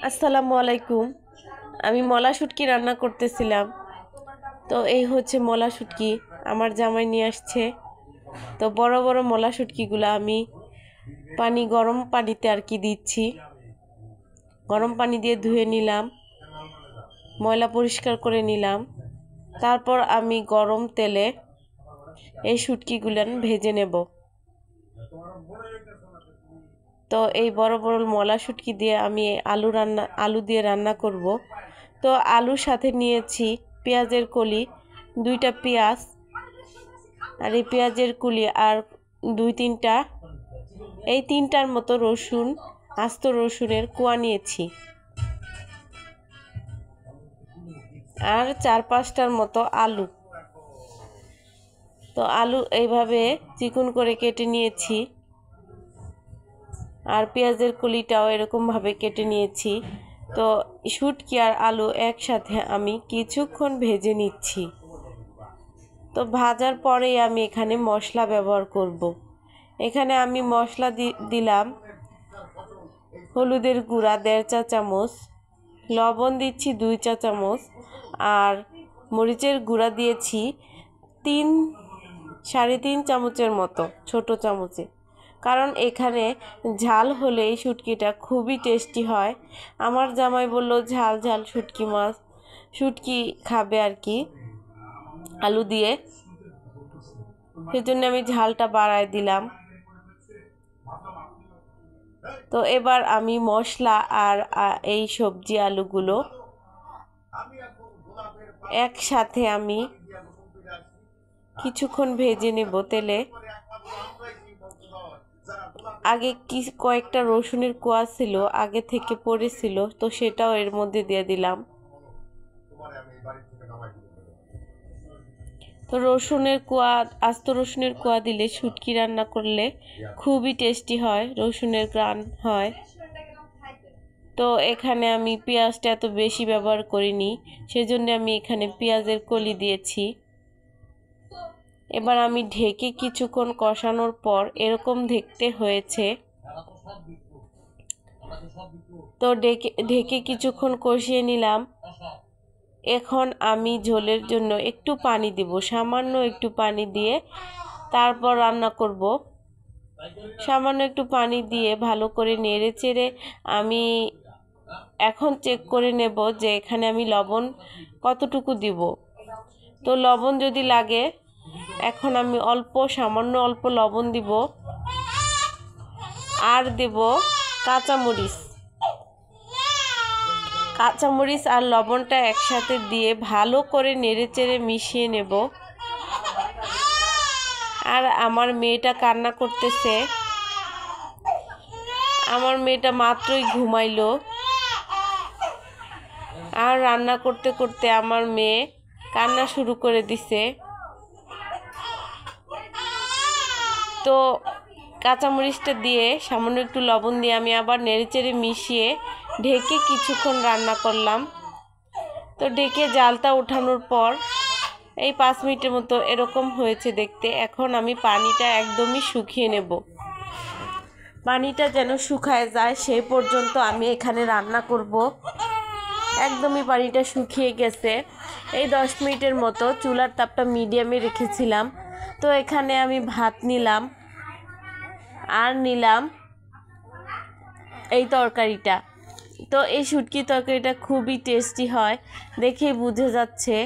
আসসালামু আলাইকুম। আমি মলা শুটকি রান্না করতেছিলাম। তো এই হচ্ছে মলা শুটকি, আমার জামাই নিয়ে আসছে। তো বড় বড় মলা শুটকিগুলো আমি গরম পানিতে আর কি দিচ্ছি। গরম পানি দিয়ে ধুয়ে নিলাম, ময়লা পরিষ্কার করে নিলাম। তারপর আমি গরম তেলে এই শুটকিগুলো ভেজে নেব। তো এই বড় বড় মলা শুটকি দিয়ে আমি আলু দিয়ে রান্না করব। তো আলুর সাথে নিয়েছি পেঁয়াজের কলি, 2টা পেঁয়াজ, আর এই পেঁয়াজের কলি আর 2-3টা, এই 3টার মতো রসুন, আস্ত রসুনের কোয়া নিয়েছি, আর 4-5টার মতো আলু। তো আলু এইভাবে চিকন করে কেটে নিয়েছি, আর পেঁয়াজের কলিটাও এরকমভাবে কেটে নিয়েছি। তো শুটকি আর আলু একসাথে আমি কিছুক্ষণ ভেজে নিচ্ছি। তো ভাজার পরেই আমি এখানে মশলা ব্যবহার করব। এখানে আমি মশলা দিলাম হলুদের গুঁড়া 1.5 চা চামচ, লবণ দিচ্ছি 2 চা চামচ, আর মরিচের গুঁড়া দিয়েছি 3-3.5 চামচের মতো, ছোট চামচে। কারণ এখানে ঝাল হলে এই শুটকিটা খুবই টেস্টি হয়। আমার জামাই বলল ঝাল ঝাল শুটকি খাবে আর কি আলু দিয়ে, সেজন্য আমি ঝালটা বাড়ায় দিলাম। তো এবার আমি মশলা আর এই সবজি আলুগুলো একসাথে আমি কিছুক্ষণ ভেজে নেব তেলে। আগে কয়েকটা রসুনের কোয়া ছিল, আগে থেকে পড়েছিল, তো সেটাও এর মধ্যে দিয়ে দিলাম। তো আস্ত রসুনের কোয়া দিলে শুটকি রান্না করলে খুবই টেস্টি হয়, রসুনের ঘ্রাণ হয়। তো এখানে আমি পেঁয়াজটা এত বেশি ব্যবহার করিনি, সেজন্য আমি এখানে পেঁয়াজের কলি দিয়েছি। এবার আমি ঢেকে কিছুক্ষণ কষানোর পর এরকম দেখতে হয়েছে। তো ঢেকে কিছুক্ষণ কষিয়ে নিলাম। এখন আমি ঝোলের জন্য একটু পানি দিব, সামান্য একটু পানি দিয়ে তারপর রান্না করব। সামান্য একটু পানি দিয়ে ভালো করে নেড়ে চেড়ে আমি এখন চেক করে নেব যে এখানে আমি লবণ কতটুকু দিব। তো লবণ যদি লাগে, এখন আমি সামান্য অল্প লবণ দিব, আর দেব কাঁচামরিচ আর লবণটা একসাথে দিয়ে ভালো করে নেড়েচেড়ে মিশিয়ে নেব। আর আমার মেয়েটা কান্না করতেছে, আমার মেয়েটা মাত্রই ঘুমাইলো, আর রান্না করতে করতে আমার মেয়ে কান্না শুরু করে দিছে। তো কাঁচামরিচটা দিয়ে সামান্য একটু লবণ দিয়ে আমি আবার নেড়েচেড়ে মিশিয়ে ঢেকে কিছুক্ষণ রান্না করলাম। তো ঢেকে জালটা ওঠানোর পর এই 5 মিনিটের মতো এরকম হয়েছে দেখতে। এখন আমি পানিটা একদমই শুকিয়ে নেব, পানিটা যেন শুকায় যায় সেই পর্যন্ত আমি এখানে রান্না করব। একদমই পানিটা শুকিয়ে গেছে। এই 10 মিনিটের মতো চুলার তাপটা মিডিয়ামে রেখেছিলাম। তো এখানে আমি ভাত নিলাম, আর নিলাম এই তরকারিটা। তো এই শুটকি তরকারিটা খুবই টেস্টি হয়, দেখেই বুঝে যাচ্ছে,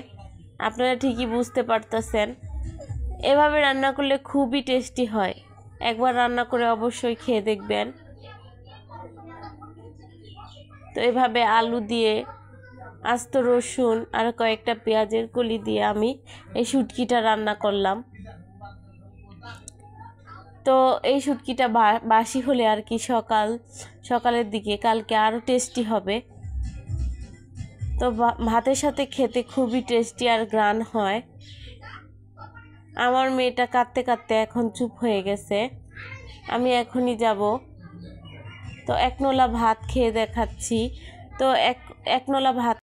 আপনারা ঠিকই বুঝতে পারতেছেন। এভাবে রান্না করলে খুবই টেস্টি হয়, একবার রান্না করে অবশ্যই খেয়ে দেখবেন। তো এভাবে আলু দিয়ে, আস্ত রসুন আর কয়েকটা পেঁয়াজের কলি দিয়ে আমি এই শুটকিটা রান্না করলাম। তো এই শুটকিটা বাসি হলে আর কি সকালের দিকে কালকে আরও টেস্টি হবে। তো ভাতের সাথে খেতে খুবই টেস্টি আর ঘ্রাণ হয়। আমার মেয়েটা কাঁদতে কাঁদতে এখন চুপ হয়ে গেছে, আমি এখনই যাব। তো 1 নলা ভাত খেয়ে দেখাচ্ছি। তো এক নলা ভাত